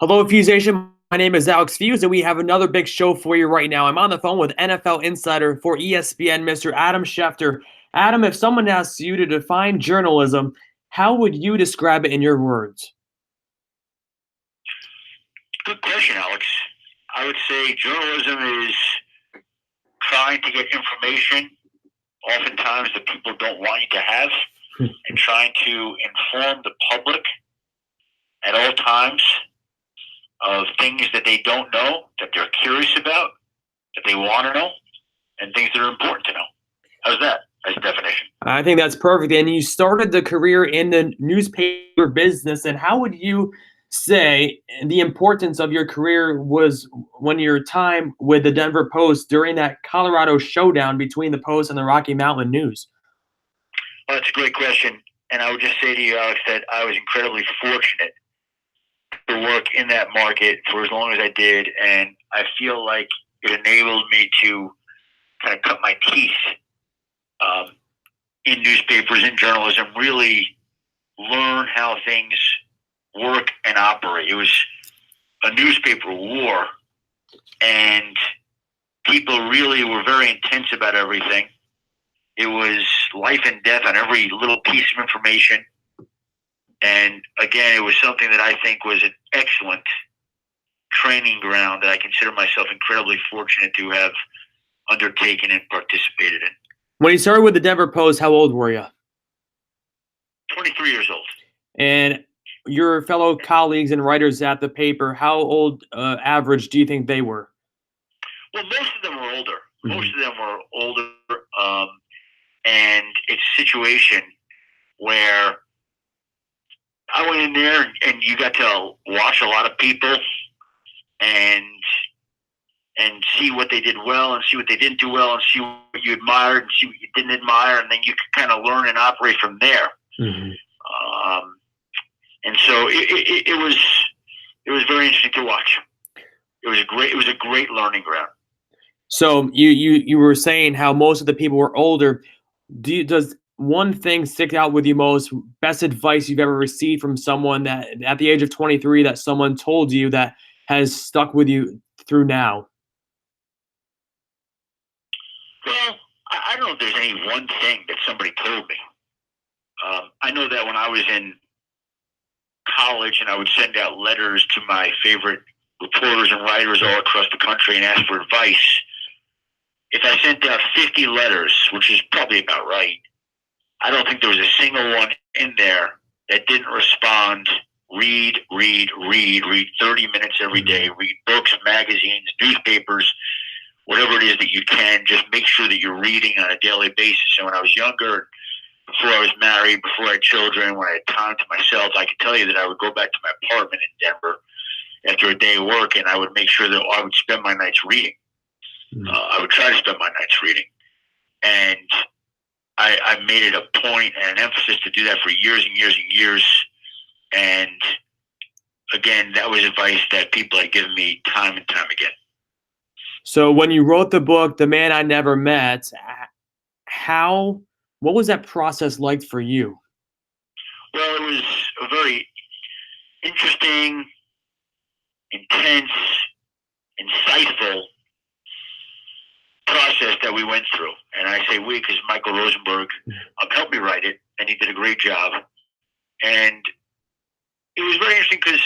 Hello, Feuzion. My name is Alex Fuse, and we have another big show for you right now. I'm on the phone with NFL insider for ESPN, Mr. Adam Schefter. Adam, if someone asks you to define journalism, how would you describe it in your words? Good question, Alex. I would say journalism is trying to get information, oftentimes that people don't want you to have, and trying to inform the public at all times of things that they don't know, that they're curious about, that they want to know, and things that are important to know. How's that as a definition? I think that's perfect. And you started the career in the newspaper business. And how would you say the importance of your career was when your time with the Denver Post during that Colorado showdown between the Post and the Rocky Mountain News? Well, that's a great question. And I would just say to you, Alex, that I was incredibly fortunate to work in that market for as long as I did. And I feel like it enabled me to kind of cut my teeth in newspapers, in journalism, really learn how things work and operate. It was a newspaper war, and people really were very intense about everything. It was life and death on every little piece of information. And again, it was something that I think was an excellent training ground that I consider myself incredibly fortunate to have undertaken and participated in. When you started with the Denver Post, how old were you? 23 years old. And your fellow colleagues and writers at the paper, how old average do you think they were? Well, most of them were older. Most of them were older. And it's a situation where I went in there and you got to watch a lot of people and see what they did well and see what they didn't do well and see what you admired and see what you didn't admire, and then you could kind of learn and operate from there. And so it was very interesting to watch. It was a great learning ground. So you were saying how most of the people were older. Does one thing stick out with you most? Best advice you've ever received from someone that at the age of 23 that someone told you that has stuck with you through now? Well, I don't know if there's any one thing that somebody told me. I know that when I was in college and I would send out letters to my favorite reporters and writers all across the country and ask for advice, if I sent out 50 letters, which is probably about right, I don't think there was a single one in there that didn't respond. Read 30 minutes every day. Read books, magazines, newspapers, whatever it is that you can. Just make sure that you're reading on a daily basis. And when I was younger, before I was married, before I had children, when I had time to myself, I could tell you that I would go back to my apartment in Denver after a day of work, and I would make sure that I would spend my nights reading. I would try to spend my nights reading. And I made it a point and an emphasis to do that for years and years and years. And again, that was advice that people had given me time and time again. So when you wrote the book, The Man I Never Met, what was that process like for you? Well, it was a very interesting, intense, insightful process that we went through. And I say we because Michael Rosenberg helped me write it, and he did a great job. And it was very interesting because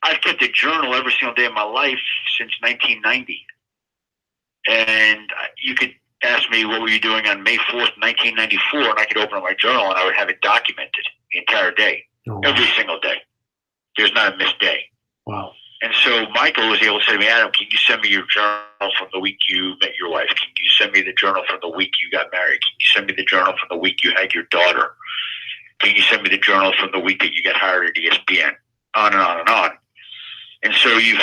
I've kept a journal every single day of my life since 1990. And you could ask me, what were you doing on May 4th, 1994? And I could open up my journal and I would have it documented the entire day, every single day. There's not a missed day. Wow. And so Michael was able to say to me, Adam, can you send me your journal from the week you met your wife? Can you send me the journal from the week you got married? Can you send me the journal from the week you had your daughter? Can you send me the journal from the week that you got hired at ESPN? On and on and on. And so you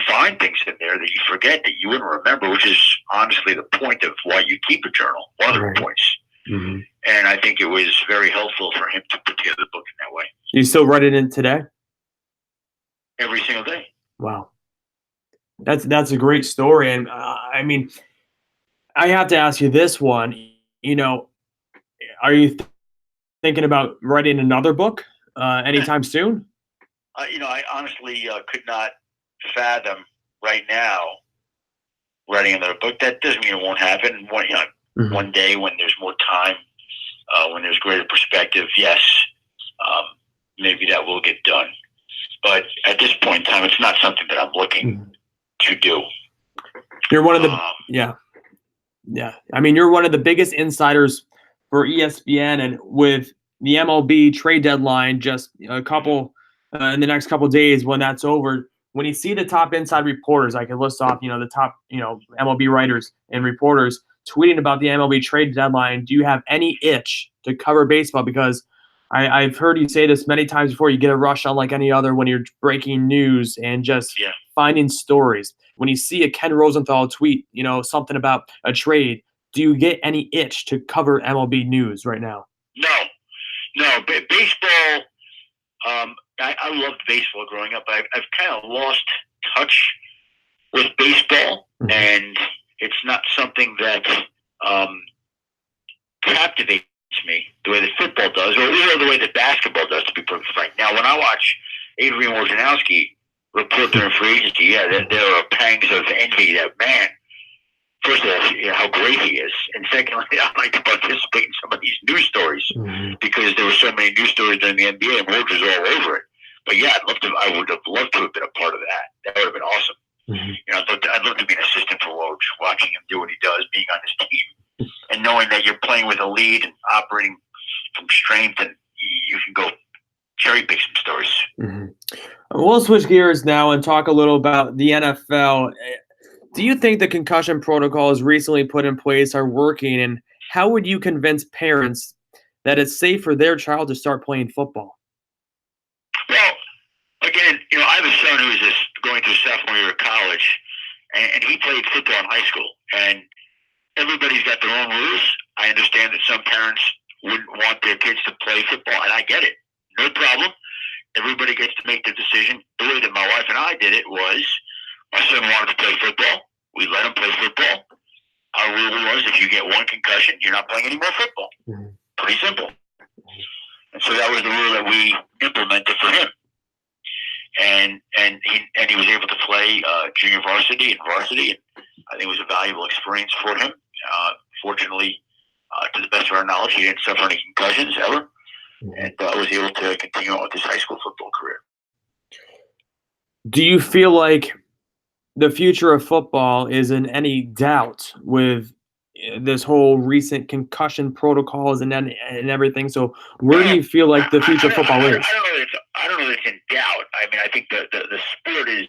find things in there that you forget that you wouldn't remember, which is honestly the point of why you keep a journal, one of the points. And I think it was very helpful for him to put together the book in that way. You still write it in today? Every single day. Wow. That's a great story. And I mean, I have to ask you this one. Are you thinking about writing another book anytime soon? I honestly could not fathom right now writing another book. That doesn't mean it won't happen. One day when there's more time, when there's greater perspective, yes, maybe that will get done. But at this point in time, it's not something that I'm looking to do. You're one of the yeah. I mean, you're one of the biggest insiders for ESPN, and with the MLB trade deadline just a couple in the next couple days, when that's over, when you see the top inside reporters, I can list off, the top, MLB writers and reporters tweeting about the MLB trade deadline. Do you have any itch to cover baseball? Because I've heard you say this many times before. You get a rush on like any other when you're breaking news and just finding stories. When you see a Ken Rosenthal tweet, something about a trade, do you get any itch to cover MLB news right now? No. Baseball. I loved baseball growing up. I've kind of lost touch with baseball, and it's not something that captivates me the way that football does, or the way that basketball does, to be perfectly frank. Now, when I watch Adrian Wojnarowski report during free agency, there are pangs of envy that, man, first of all, how great he is, and secondly, I like to participate in some of these news stories because there were so many news stories during the NBA, and Woj was all over it. But yeah, I would have loved to have been a part of that. That would have been awesome. I'd love to be an assistant for Woj, watching him do what he does, being on his team, and knowing that you're playing with a lead and operating from strength, and you can go cherry pick some stories. We'll switch gears now and talk a little about the NFL. Do you think the concussion protocols recently put in place are working, and how would you convince parents that it's safe for their child to start playing football? Well, again, I have a son who's just going through sophomore year of college, and he played football in high school, and everybody's got their own rules. I understand that some parents wouldn't want their kids to play football, and I get it. No problem. Everybody gets to make their decision. The way that my wife and I did it was, my son wanted to play football. We let him play football. Our rule was, if you get one concussion, you're not playing any more football. Pretty simple. And so that was the rule that we implemented for him. And he was able to play junior varsity and varsity. And I think it was a valuable experience for him. Fortunately, to the best of our knowledge, he didn't suffer any concussions ever. And was able to continue on with his high school football career. Do you feel like the future of football is in any doubt with this whole recent concussion protocols and everything? So where do you feel like the future of football is? I don't know that it's in doubt. I mean, I think the sport is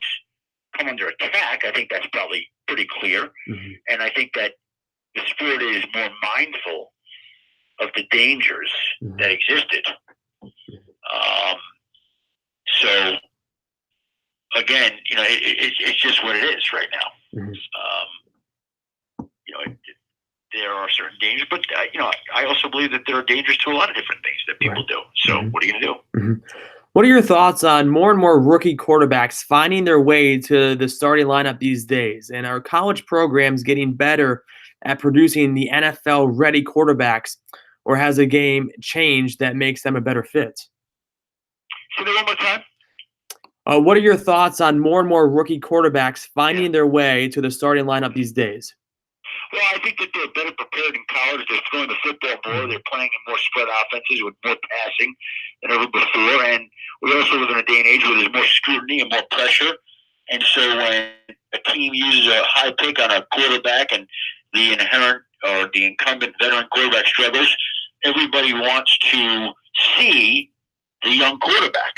come under attack. I think that's probably pretty clear. And I think that the sport is more mindful of the dangers that existed. So again, it's just what it is right now. There are certain dangers, but I also believe that there are dangers to a lot of different things that people do. So what are you going to do? What are your thoughts on more and more rookie quarterbacks finding their way to the starting lineup these days? And are college programs getting better at producing the NFL-ready quarterbacks, or has the game changed that makes them a better fit? Say that one more time. What are your thoughts on more and more rookie quarterbacks finding their way to the starting lineup these days? Well, I think that they're better prepared in college. They're throwing the football more. They're playing in more spread offenses with more passing than ever before. And we also live in a day and age where there's more scrutiny and more pressure. And so when a team uses a high pick on a quarterback and the inherent or the incumbent veteran quarterback struggles, everybody wants to see the young quarterback.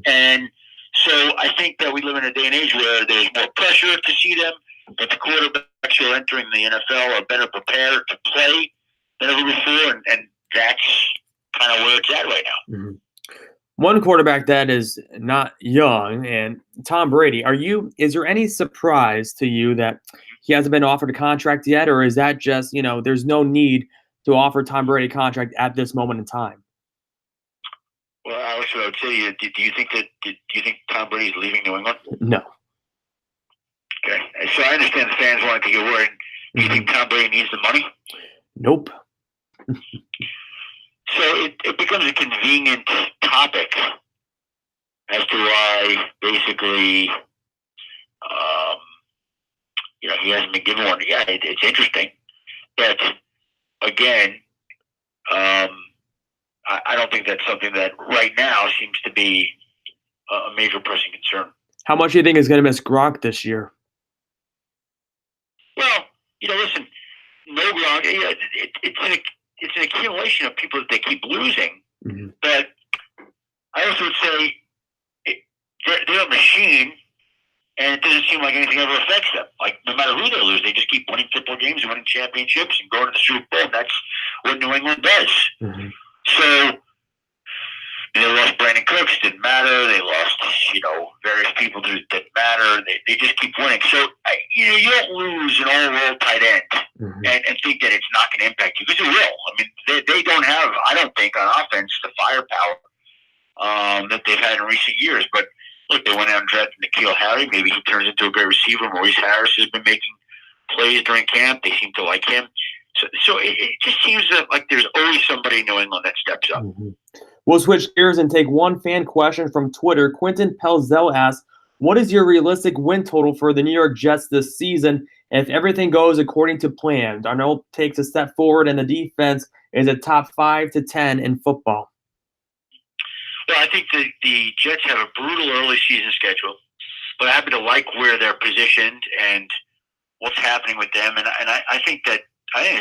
And so I think that we live in a day and age where there's more pressure to see them, but the quarterbacks who are entering the NFL are better prepared to play than ever before, and that's kind of where it's at right now. One quarterback that is not young, and Tom Brady. Is there any surprise to you that he hasn't been offered a contract yet, or is that just, there's no need to offer Tom Brady a contract at this moment in time? Well, Alex, I would say, do you think Tom Brady's leaving New England? No. Okay, so I understand the fans wanting to get worried. Do you think Tom Brady needs the money? Nope. So it becomes a convenient topic as to why basically, he hasn't been given one. Yeah, it's interesting. But again, I don't think that's something that right now seems to be a major pressing concern. How much do you think is going to miss Gronk this year? Well, listen, no Gronk. It's an accumulation of people that they keep losing. Mm-hmm. But I also would say they're a machine, and it doesn't seem like anything ever affects them. Like, no matter who they lose, they just keep winning football games and winning championships and going to the Super Bowl. And that's what New England does. Mm-hmm. So they lost Brandon Cooks, didn't matter. They lost, various people that didn't matter. They just keep winning. So, you don't lose an all-world tight end and think that it's not going to impact you, because it will. I mean, they don't have, I don't think, on offense, the firepower that they've had in recent years. But look, they went out and drafted N'Keal Harry. Maybe he turns into a great receiver. Maurice Harris has been making plays during camp. They seem to like him. So it just seems like there's always somebody in New England that steps up. Mm-hmm. We'll switch gears and take one fan question from Twitter. Quentin Pelzel asks, what is your realistic win total for the New York Jets this season if everything goes according to plan? Darnold takes a step forward and the defense is a top 5 to 10 in football. Well, I think the Jets have a brutal early season schedule, but I happen to like where they're positioned and what's happening with them. And I think the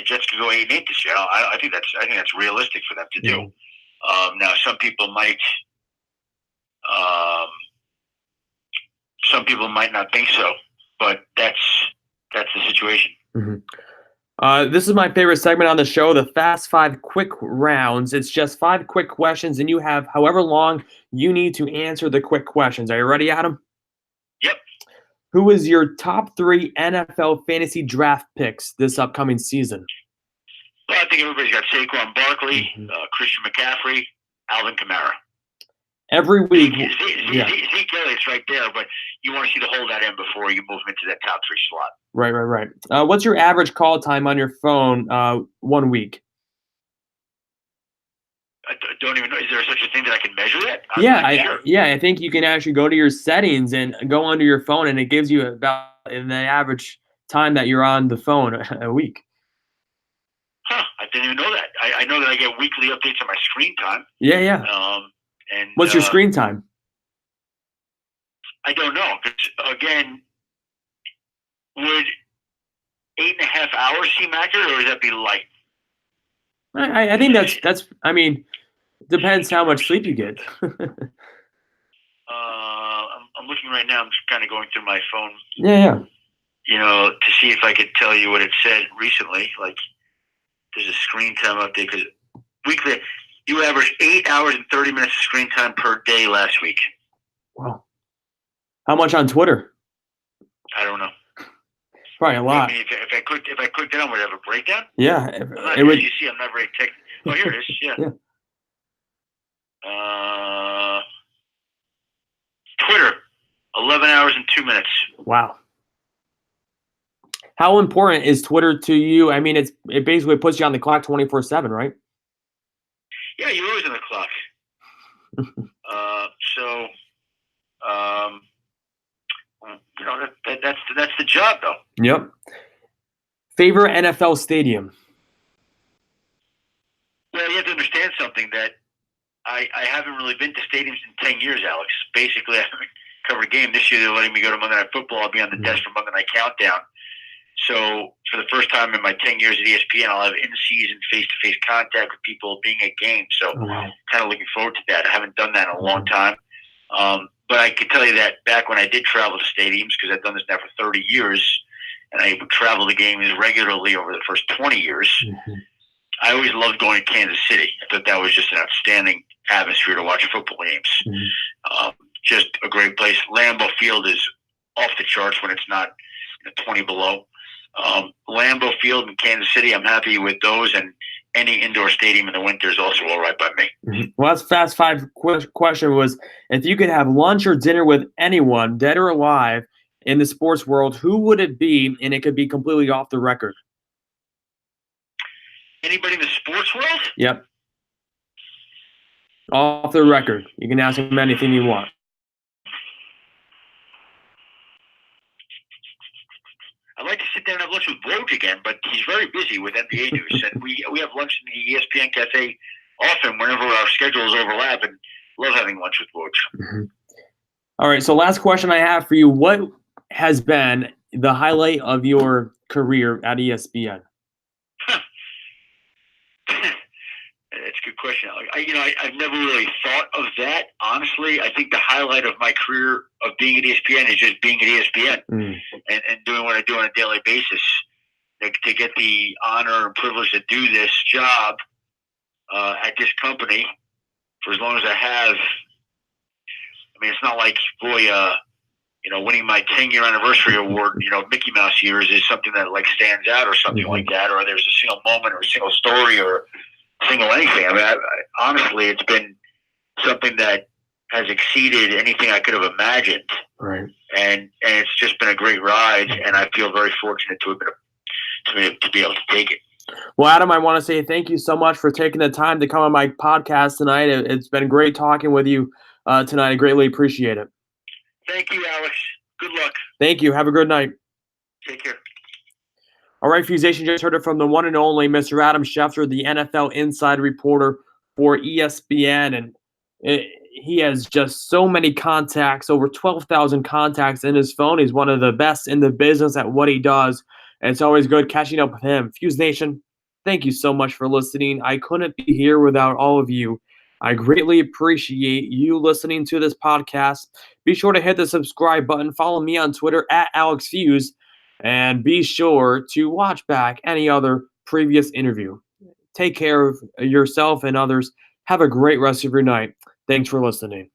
Jets could go 8-8 this year. I think that's realistic for them to do. Mm-hmm. Now, some people might not think so, but that's the situation. Mm-hmm. This is my favorite segment on the show, the Fast 5 Quick Rounds. It's just 5 quick questions, and you have however long you need to answer the quick questions. Are you ready, Adam? Yep. Who is your top 3 NFL fantasy draft picks this upcoming season? Well, I think everybody's got Saquon Barkley, Christian McCaffrey, Alvin Kamara. Every week. Zeke Elliott's right there, but you want to see the holdout in before you move him into that top 3 slot. Right. What's your average call time on your phone 1 week? I don't even know. Is there such a thing that I can measure that? I think you can actually go to your settings and go under your phone, and it gives you about the average time that you're on the phone a week. Huh, I didn't even know that. I know that I get weekly updates on my screen time. Yeah. And what's your screen time? I don't know. Again, would 8.5 hours seem accurate, or would that be light? I think that's. I mean, depends how much sleep you get. I'm looking right now. I'm just kind of going through my phone. Yeah. To see if I could tell you what it said recently. Like, there's a screen time update because weekly you averaged 8 hours and 30 minutes of screen time per day last week. Wow. How much on Twitter? I don't know. Probably a lot. I mean, if I clicked it on, would it have a breakdown? Yeah. It would. You see, I'm not very technical. Oh, here it is. Yeah. Twitter, 11 hours and 2 minutes. Wow. How important is Twitter to you? I mean, it basically puts you on the clock 24/7, right? Yeah, you're always on the clock. That's the job, though. Yep. Favorite NFL stadium? Well, you have to understand something that I haven't really been to stadiums in 10 years, Alex. Basically, I haven't covered a game. This year, they're letting me go to Monday Night Football. I'll be on the desk for Monday Night Countdown. So for the first time in my 10 years at ESPN, I'll have in-season face-to-face contact with people being at games. So kind of looking forward to that. I haven't done that in a long time. But I can tell you that back when I did travel to stadiums, because I've done this now for 30 years, and I would travel to games regularly over the first 20 years, I always loved going to Kansas City. I thought that was just an outstanding atmosphere to watch football games. Just a great place. Lambeau Field is off the charts when it's not 20 below. Lambeau Field in Kansas City, I'm happy with those, and any indoor stadium in the winter is also all right by me. Well, that's Fast 5 question was, if you could have lunch or dinner with anyone, dead or alive, in the sports world, who would it be? And it could be completely off the record. Anybody in the sports world? Yep. Off the record. You can ask him anything you want. I'd like to sit down and have lunch with Woj again, but he's very busy with NBA news, and we have lunch in the ESPN cafe often whenever our schedules overlap, and love having lunch with Woj. Mm-hmm. All right, so last question I have for you. What has been the highlight of your career at ESPN? That's a good question. I've never really thought of that, honestly. I think the highlight of my career of being at ESPN is just being at ESPN and doing what I do on a daily basis. To get the honor and privilege to do this job at this company for as long as I have. I mean, it's not like, boy, winning my 10-year anniversary award, Mickey Mouse years is something that like stands out or something like that, or there's a single moment or a single story or single anything. I mean, honestly, it's been something that has exceeded anything I could have imagined. Right. And it's just been a great ride, and I feel very fortunate to be able to take it. Well, Adam, I want to say thank you so much for taking the time to come on my podcast tonight. It's been great talking with you tonight. I greatly appreciate it. Thank you, Alex. Good luck. Thank you. Have a good night. Take care. All right, Feuzion, just heard it from the one and only Mr. Adam Schefter, the NFL inside reporter for ESPN. And he has just so many contacts, over 12,000 contacts in his phone. He's one of the best in the business at what he does. And it's always good catching up with him. Fuse Nation, thank you so much for listening. I couldn't be here without all of you. I greatly appreciate you listening to this podcast. Be sure to hit the subscribe button. Follow me on Twitter at AlexFuse. And be sure to watch back any other previous interview. Take care of yourself and others. Have a great rest of your night. Thanks for listening.